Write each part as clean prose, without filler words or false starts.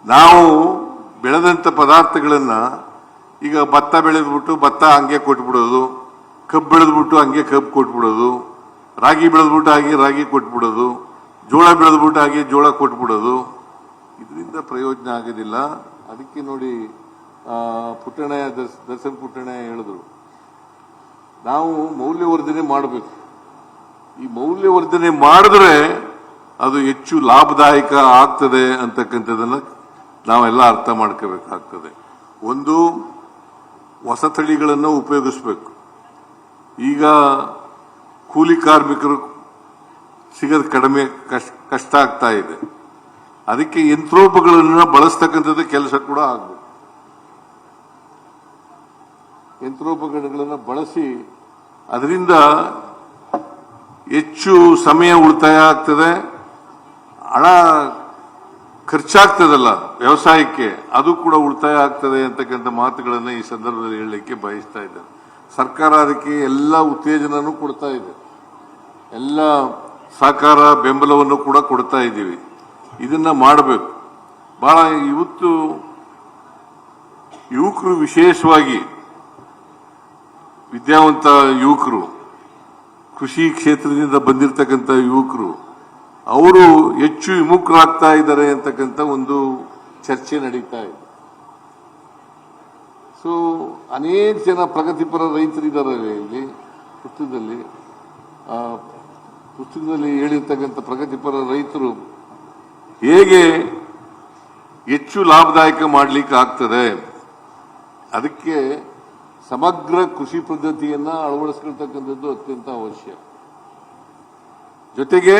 ನಾವು ಬೆಳೆದಂಥ ಪದಾರ್ಥಗಳನ್ನು ಈಗ ಭತ್ತ ಬೆಳೆದ್ಬಿಟ್ಟು ಭತ್ತ ಹಂಗೆ ಕೊಟ್ಬಿಡೋದು, ಕಬ್ಬು ಬೆಳೆದ್ಬಿಟ್ಟು ಹಂಗೆ ಕಬ್ಬು ಕೊಟ್ಬಿಡೋದು, ರಾಗಿ ಬೆಳೆದ್ಬಿಟ್ಟು ಹಾಗೆ ರಾಗಿ ಕೊಟ್ಬಿಡೋದು, ಜೋಳ ಬೆಳೆದ್ಬಿಟ್ಟು ಹಾಗೆ ಜೋಳ ಕೊಟ್ಬಿಡೋದು. ಇದರಿಂದ ಪ್ರಯೋಜನ ಆಗೋದಿಲ್ಲ. ಅದಕ್ಕೆ ನೋಡಿ ಪುಟ್ಟಣಯ್ಯ ದರ್ಶನ್ ಪುಟ್ಟಣಯ್ಯ ಹೇಳಿದ್ರು, ನಾವು ಮೌಲ್ಯವರ್ಧನೆ ಮಾಡಬೇಕು. ಈ ಮೌಲ್ಯವರ್ಧನೆ ಮಾಡಿದ್ರೆ ಅದು ಹೆಚ್ಚು ಲಾಭದಾಯಕ ಆಗ್ತದೆ ಅಂತಕ್ಕಂಥದ್ದನ್ನ ನಾವೆಲ್ಲ ಅರ್ಥ ಮಾಡ್ಕೋಬೇಕಾಗ್ತದೆ. ಒಂದು, ಹೊಸ ತಳಿಗಳನ್ನು ಉಪಯೋಗಿಸಬೇಕು. ಈಗ ಕೂಲಿ ಕಾರ್ಮಿಕರು ಸಿಗೋದು ಕಡಿಮೆ, ಕಷ್ಟ ಆಗ್ತಾ ಇದೆ. ಅದಕ್ಕೆ ಯಂತ್ರೋಪಕರಣಗಳನ್ನು ಬಳಸ್ತಕ್ಕಂಥದ್ದು ಕೆಲಸ ಕೂಡ ಆಗಬೇಕು. ಯಂತ್ರೋಪಕರಣಗಳನ್ನು ಬಳಸಿ ಅದರಿಂದ ಹೆಚ್ಚು ಸಮಯ ಉಳಿತಾಯ ಆಗ್ತದೆ, ಹಣ ಖರ್ಚಾಗ್ತದಲ್ಲ ವ್ಯವಸಾಯಕ್ಕೆ, ಅದು ಕೂಡ ಉಳಿತಾಯ ಆಗ್ತದೆ ಅಂತಕ್ಕಂಥ ಮಾತುಗಳನ್ನು ಈ ಸಂದರ್ಭದಲ್ಲಿ ಹೇಳಲಿಕ್ಕೆ ಬಯಸ್ತಾ ಇದ್ದಾರೆ. ಸರ್ಕಾರ ಅದಕ್ಕೆ ಎಲ್ಲ ಉತ್ತೇಜನೂ ಕೊಡ್ತಾ ಇದೆ, ಎಲ್ಲ ಸಹಕಾರ ಬೆಂಬಲವನ್ನು ಕೂಡ ಕೊಡ್ತಾ ಇದ್ದೀವಿ. ಇದನ್ನ ಮಾಡಬೇಕು. ಬಹಳ ಇವತ್ತು ಯುವಕರು, ವಿಶೇಷವಾಗಿ ವಿದ್ಯಾವಂತ ಯುವಕರು, ಕೃಷಿ ಕ್ಷೇತ್ರದಿಂದ ಬಂದಿರತಕ್ಕಂಥ ಯುವಕರು, ಅವರು ಹೆಚ್ಚು ವಿಮುಖರಾಗ್ತಾ ಇದ್ದಾರೆ ಅಂತಕ್ಕಂಥ ಒಂದು ಚರ್ಚೆ ನಡೀತಾ ಇದೆ. ಸೊ ಅನೇಕ ಜನ ಪ್ರಗತಿಪರ ರೈತರಿದ್ದಾರೆ ಇಲ್ಲಿ ಪುಸ್ತಕದಲ್ಲಿ ಹೇಳಿರ್ತಕ್ಕಂಥ ಪ್ರಗತಿಪರ ರೈತರು ಹೇಗೆ ಹೆಚ್ಚು ಲಾಭದಾಯಕ ಮಾಡಲಿಕ್ಕೆ ಆಗ್ತದೆ, ಅದಕ್ಕೆ ಸಮಗ್ರ ಕೃಷಿ ಪದ್ಧತಿಯನ್ನ ಅಳವಡಿಸಿಕೊಳ್ತಕ್ಕಂಥದ್ದು ಅತ್ಯಂತ ಅವಶ್ಯ. ಜೊತೆಗೆ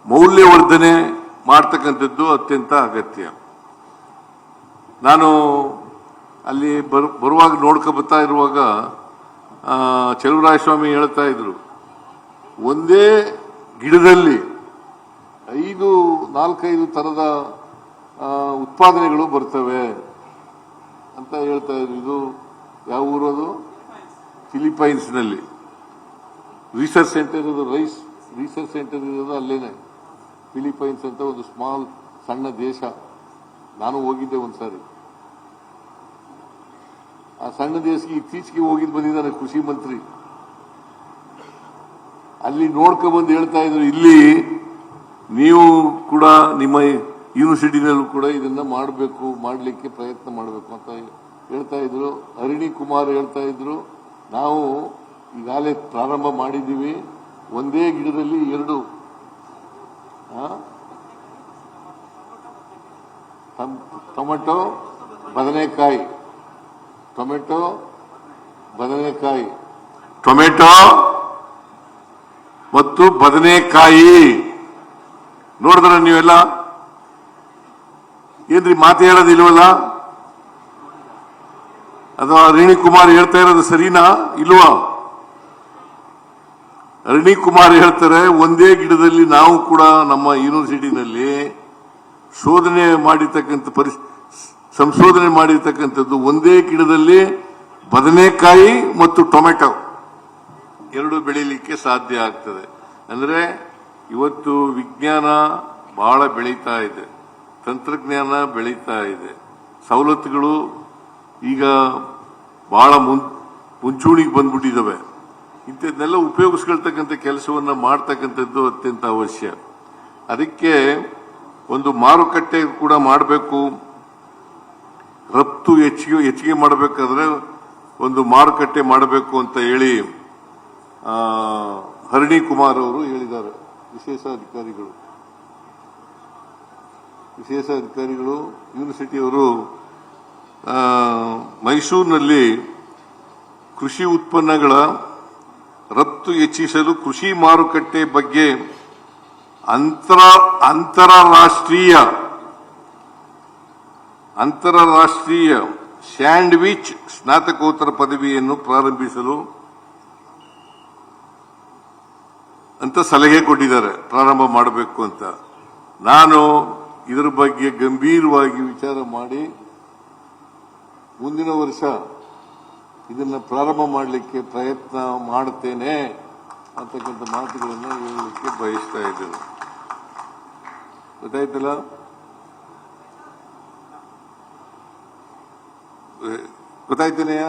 ಮೌಲ್ಯವರ್ಧನೆ ಮಾಡ್ತಕ್ಕಂಥದ್ದು ಅತ್ಯಂತ ಅಗತ್ಯ. ನಾನು ಅಲ್ಲಿ ಬರುವಾಗ ನೋಡ್ಕೊ ಬರ್ತಾ ಇರುವಾಗ ಚಲುವರಾಯಸ್ವಾಮಿ ಹೇಳ್ತಾ ಇದ್ರು, ಒಂದೇ ಗಿಡದಲ್ಲಿ 4-5 ತರದ ಉತ್ಪಾದನೆಗಳು ಬರ್ತವೆ ಅಂತ ಹೇಳ್ತಾ ಇದ್ರು. ಇದು ಯಾವ ಊರದು? ಫಿಲಿಪೈನ್ಸ್ನಲ್ಲಿ ರಿಸರ್ಚ್ ಸೆಂಟರ್ ಇರೋದು, ರೈಸ್ ರಿಸರ್ಚ್ ಸೆಂಟರ್ ಇರೋದು ಅಲ್ಲೇನೆ. ಫಿಲಿಪೈನ್ಸ್ ಅಂತ ಒಂದು ಸಣ್ಣ ದೇಶ. ನಾನು ಹೋಗಿದ್ದೆ ಒಂದ್ಸಾರಿ. ಆ ಸಣ್ಣ ದೇಶಕ್ಕೆ ಇತ್ತೀಚೆಗೆ ಬಂದಿದ್ದಾನೆ ಕೃಷಿ ಮಂತ್ರಿ. ಅಲ್ಲಿ ನೋಡ್ಕೊಂಡ್ಬಂದು ಹೇಳ್ತಾ ಇದ್ರು, ಇಲ್ಲಿ ನೀವು ಕೂಡ ನಿಮ್ಮ ಯೂನಿವರ್ಸಿಟಿನಲ್ಲೂ ಕೂಡ ಇದನ್ನ ಮಾಡಲಿಕ್ಕೆ ಪ್ರಯತ್ನ ಮಾಡಬೇಕು ಅಂತ ಹೇಳ್ತಾ ಇದ್ರು. ಅರುಣಿ ಕುಮಾರ್ ಹೇಳ್ತಾ ಇದ್ರು, ನಾವು ಈಗಾಗಲೇ ಪ್ರಾರಂಭ ಮಾಡಿದ್ದೀವಿ, ಒಂದೇ ಗಿಡದಲ್ಲಿ 2 ಟೊಮೆಟೊ ಬದನೆಕಾಯಿ, ಟೊಮೆಟೊ ಮತ್ತು ಬದನೆಕಾಯಿ ನೋಡಿದ್ರ ನೀವೆಲ್ಲ? ಏನ್ರಿ ಮಾತು ಹೇಳೋದಿಲ್ವಲ್ಲ? ಅಥವಾ ಅರುಣಿ ಕುಮಾರ್ ಹೇಳ್ತಾ ಇರೋದು ಸರಿನಾ ಇಲ್ವಾ? ಅರುಣಿ ಕುಮಾರ್ ಹೇಳ್ತಾರೆ, ಒಂದೇ ಗಿಡದಲ್ಲಿ ನಾವು ಕೂಡ ನಮ್ಮ ಯೂನಿವರ್ಸಿಟಿನಲ್ಲಿ ಸಂಶೋಧನೆ ಮಾಡಿರ್ತಕ್ಕಂಥದ್ದು, ಒಂದೇ ಗಿಡದಲ್ಲಿ ಬದನೆಕಾಯಿ ಮತ್ತು ಟೊಮೆಟೊ 2 ಬೆಳೀಲಿಕ್ಕೆ ಸಾಧ್ಯ ಆಗ್ತದೆ. ಅಂದ್ರೆ ಇವತ್ತು ವಿಜ್ಞಾನ ಬಹಳ ಬೆಳೀತಾ ಇದೆ, ತಂತ್ರಜ್ಞಾನ ಬೆಳೀತಾ ಇದೆ, ಸವಲತ್ತುಗಳು ಈಗ ಬಹಳ ಮುಂಚೂಣಿಗೆ ಬಂದ್ಬಿಟ್ಟಿದ್ದಾವೆ. ಇಂಥದ್ದನ್ನೆಲ್ಲ ಉಪಯೋಗಿಸ್ಕೊಳ್ತಕ್ಕಂಥ ಕೆಲಸವನ್ನ ಮಾಡ್ತಕ್ಕಂಥದ್ದು ಅತ್ಯಂತ ಅವಶ್ಯ. ಅದಕ್ಕೆ ಒಂದು ಮಾರುಕಟ್ಟೆ ಕೂಡ ಮಾಡಬೇಕು. ರಫ್ತು ಹೆಚ್ಚಿಗೆ ಮಾಡಬೇಕಾದ್ರೆ ಒಂದು ಮಾರುಕಟ್ಟೆ ಮಾಡಬೇಕು ಅಂತ ಹೇಳಿ ಅರುಣಿ ಕುಮಾರ್ ಅವರು ಹೇಳಿದ್ದಾರೆ. ವಿಶೇಷ ಅಧಿಕಾರಿಗಳು ಯೂನಿವರ್ಸಿಟಿಯವರು ಮೈಸೂರಿನಲ್ಲಿ ಕೃಷಿ ಉತ್ಪನ್ನಗಳ ರಫ್ತು ಹೆಚ್ಚಿಸಲು ಕೃಷಿ ಮಾರುಕಟ್ಟೆ ಬಗ್ಗೆ ಅಂತಾರಾಷ್ಟ್ರೀಯ ಸ್ಯಾಂಡ್ವಿಚ್ ಸ್ನಾತಕೋತ್ತರ ಪದವಿಯನ್ನು ಪ್ರಾರಂಭಿಸಲು ಅಂತ ಸಲಹೆ ಕೊಟ್ಟಿದ್ದಾರೆ, ಪ್ರಾರಂಭ ಮಾಡಬೇಕು ಅಂತ. ನಾನು ಇದರ ಬಗ್ಗೆ ಗಂಭೀರವಾಗಿ ವಿಚಾರ ಮಾಡಿ ಮುಂದಿನ ವರ್ಷ ಇದನ್ನ ಪ್ರಾರಂಭ ಮಾಡಲಿಕ್ಕೆ ಪ್ರಯತ್ನ ಮಾಡುತ್ತೇನೆ ಅಂತಕ್ಕಂಥ ಮಾತುಗಳನ್ನು ಹೇಳಲಿಕ್ಕೆ ಬಯಸ್ತಾ ಇದ್ದೇನೆ. ಗೊತ್ತಾಯ್ತಲ್ಲ? ಗೊತ್ತಾಯ್ತೇನೆಯ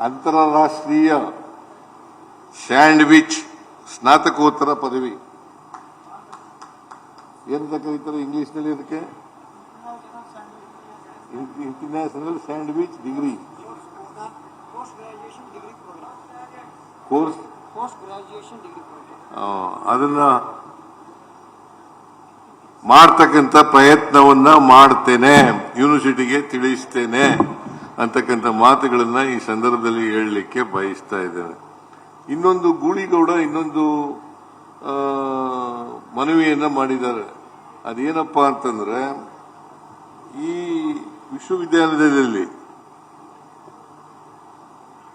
ಅಂತಾರಾಷ್ಟ್ರೀಯ ಸ್ಯಾಂಡ್ವಿಚ್ ಸ್ನಾತಕೋತ್ತರ ಪದವಿ ಏನಂತ ಕರೀತಾರೆ ಇಂಗ್ಲಿಷ್ನಲ್ಲಿ ಅದಕ್ಕೆ? International sandwich degree course. ಅದನ್ನ ಮಾಡ್ತಕ್ಕಂಥ ಪ್ರಯತ್ನವನ್ನ ಮಾಡ್ತೇನೆ, ಯೂನಿವರ್ಸಿಟಿಗೆ ತಿಳಿಸ್ತೇನೆ ಅಂತಕ್ಕಂಥ ಮಾತುಗಳನ್ನ ಈ ಸಂದರ್ಭದಲ್ಲಿ ಹೇಳಲಿಕ್ಕೆ ಬಯಸ್ತಾ ಇದ್ದೇನೆ. ಇನ್ನೊಂದು ಗೂಳಿಗೌಡ ಇನ್ನೊಂದು ಮನವಿಯನ್ನ ಮಾಡಿದ್ದಾರೆ. ಅದೇನಪ್ಪಾ ಅಂತಂದ್ರೆ, ಈ ವಿಶ್ವವಿದ್ಯಾಲಯದಲ್ಲಿ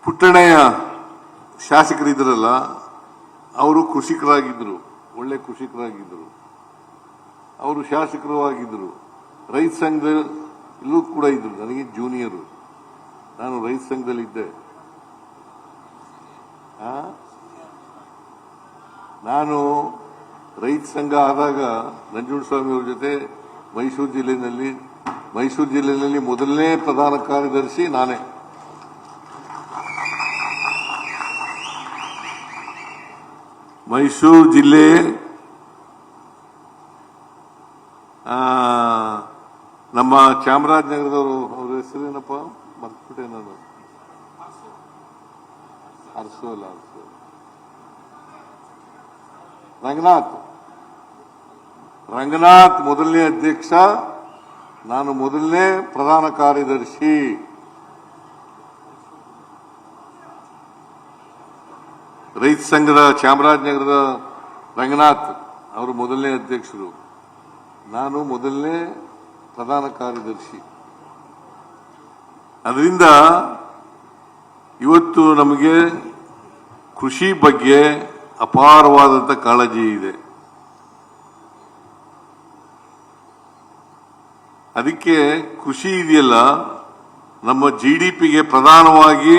ಪುಟ್ಟಣೆಯ ಶಾಸಕರಿದ್ರಲ್ಲ, ಅವರು ಕೃಷಿಕರಾಗಿದ್ದರು, ಒಳ್ಳೆ ಕೃಷಿಕರಾಗಿದ್ದರು, ಅವರು ಶಾಸಕರು ಆಗಿದ್ದರು. ರೈತ ಸಂಘದಲ್ಲೂ ಕೂಡ ಇದ್ರು, ನನಗೆ ಜೂನಿಯರು, ನಾನು ರೈತ ಸಂಘದಲ್ಲಿದ್ದೆ. ನಾನು ರೈತ ಸಂಘ ಆದಾಗ ನಂಜುಂಡಸ್ವಾಮಿ ಅವ್ರ ಜೊತೆ ಮೈಸೂರು ಜಿಲ್ಲೆಯಲ್ಲಿ ಮೊದಲನೇ ಪ್ರಧಾನ ಕಾರ್ಯದರ್ಶಿ ನಾನೇ. ಮೈಸೂರು ಜಿಲ್ಲೆ ನಮ್ಮ ಚಾಮರಾಜನಗರದವರು, ಅವ್ರ ಹೆಸರೇನಪ್ಪ ಮರ್ತ್ಬಿಟ್ಟೆ ನಾನು, ಅರಸೋಲ್ಲ ರಂಗನಾಥ್ ಮೊದಲನೇ ಅಧ್ಯಕ್ಷ, ನಾನು ಮೊದಲನೇ ಪ್ರಧಾನ ಕಾರ್ಯದರ್ಶಿ. ರೈತ ಸಂಘದ ಚಾಮರಾಜನಗರದ ರಂಗನಾಥ್ ಅವರು ಮೊದಲನೇ ಅಧ್ಯಕ್ಷರು, ನಾನು ಮೊದಲನೇ ಪ್ರಧಾನ ಕಾರ್ಯದರ್ಶಿ. ಅದರಿಂದ ಇವತ್ತು ನಮಗೆ ಕೃಷಿ ಬಗ್ಗೆ ಅಪಾರವಾದಂಥ ಕಾಳಜಿ ಇದೆ. ಅದಕ್ಕೆ ಕೃಷಿ ಇದೆಯಲ್ಲ, ನಮ್ಮ ಜಿಡಿಪಿಗೆ ಪ್ರಧಾನವಾಗಿ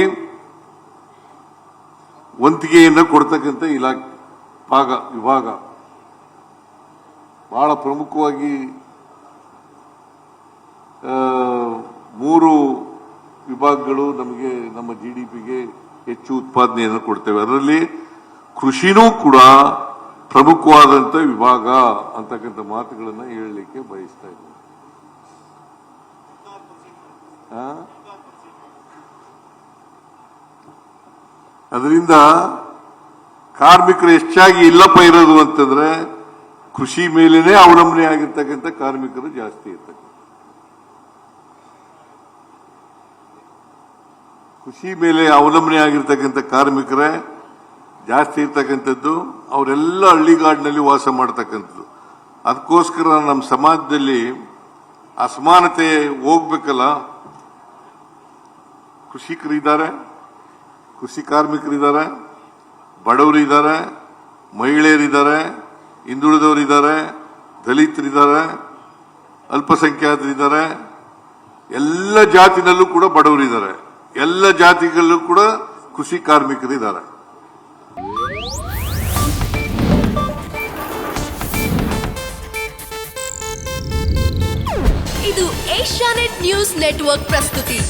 ವಂತಿಗೆಯನ್ನು ಕೊಡ್ತಕ್ಕಂಥ ವಿಭಾಗ ಬಹಳ ಪ್ರಮುಖವಾಗಿ 3 ವಿಭಾಗಗಳು ನಮಗೆ ನಮ್ಮ ಜಿಡಿಪಿಗೆ ಹೆಚ್ಚು ಉತ್ಪಾದನೆಯನ್ನು ಕೊಡ್ತೇವೆ. ಅದರಲ್ಲಿ ಕೃಷಿನೂ ಕೂಡ ಪ್ರಮುಖವಾದಂಥ ವಿಭಾಗ ಅಂತಕ್ಕಂಥ ಮಾತುಗಳನ್ನು ಹೇಳಲಿಕ್ಕೆ ಬಯಸ್ತಾ ಇದ್ದೇನೆ. ಅದರಿಂದ ಕಾರ್ಮಿಕರು ಹೆಚ್ಚಾಗಿ ಇಲ್ಲಪ್ಪ ಇರೋದು ಅಂತಂದ್ರೆ ಕೃಷಿ ಮೇಲೇನೆ ಅವಲಂಬನೆ ಆಗಿರ್ತಕ್ಕಂಥ ಕಾರ್ಮಿಕರು ಜಾಸ್ತಿ ಇರ್ತಕ್ಕಂಥ. ಕೃಷಿ ಮೇಲೆ ಅವಲಂಬನೆ ಆಗಿರ್ತಕ್ಕಂಥ ಕಾರ್ಮಿಕರೇ ಜಾಸ್ತಿ ಇರ್ತಕ್ಕಂಥದ್ದು. ಅವರೆಲ್ಲ ಹಳ್ಳಿಗಾಡಿನಲ್ಲಿ ವಾಸ ಮಾಡ್ತಕ್ಕಂಥದ್ದು. ಅದಕ್ಕೋಸ್ಕರ ನಮ್ಮ ಸಮಾಜದಲ್ಲಿ ಅಸಮಾನತೆ ಹೋಗ್ಬೇಕಲ್ಲ. ಕೃಷಿಕರಿದ್ದಾರೆ, ಕೃಷಿ ಕಾರ್ಮಿಕರಿದ್ದಾರೆ, ಬಡವರಿದ್ದಾರೆ, ಮಹಿಳೆಯರಿದ್ದಾರೆ, ಹಿಂದುಳಿದವರಿದ್ದಾರೆ, ದಲಿತರಿದ್ದಾರೆ, ಅಲ್ಪಸಂಖ್ಯಾತರಿದ್ದಾರೆ, ಎಲ್ಲ ಜಾತಿನಲ್ಲೂ ಕೂಡ ಬಡವರಿದ್ದಾರೆ, ಎಲ್ಲ ಜಾತಿಗಳಲ್ಲೂ ಕೂಡ ಕೃಷಿ ಕಾರ್ಮಿಕರಿದ್ದಾರೆ. ಇದು ಏಷ್ಯಾನೆಟ್ ನ್ಯೂಸ್ ನೆಟ್ವರ್ಕ್ ಪ್ರಸ್ತುತಿ.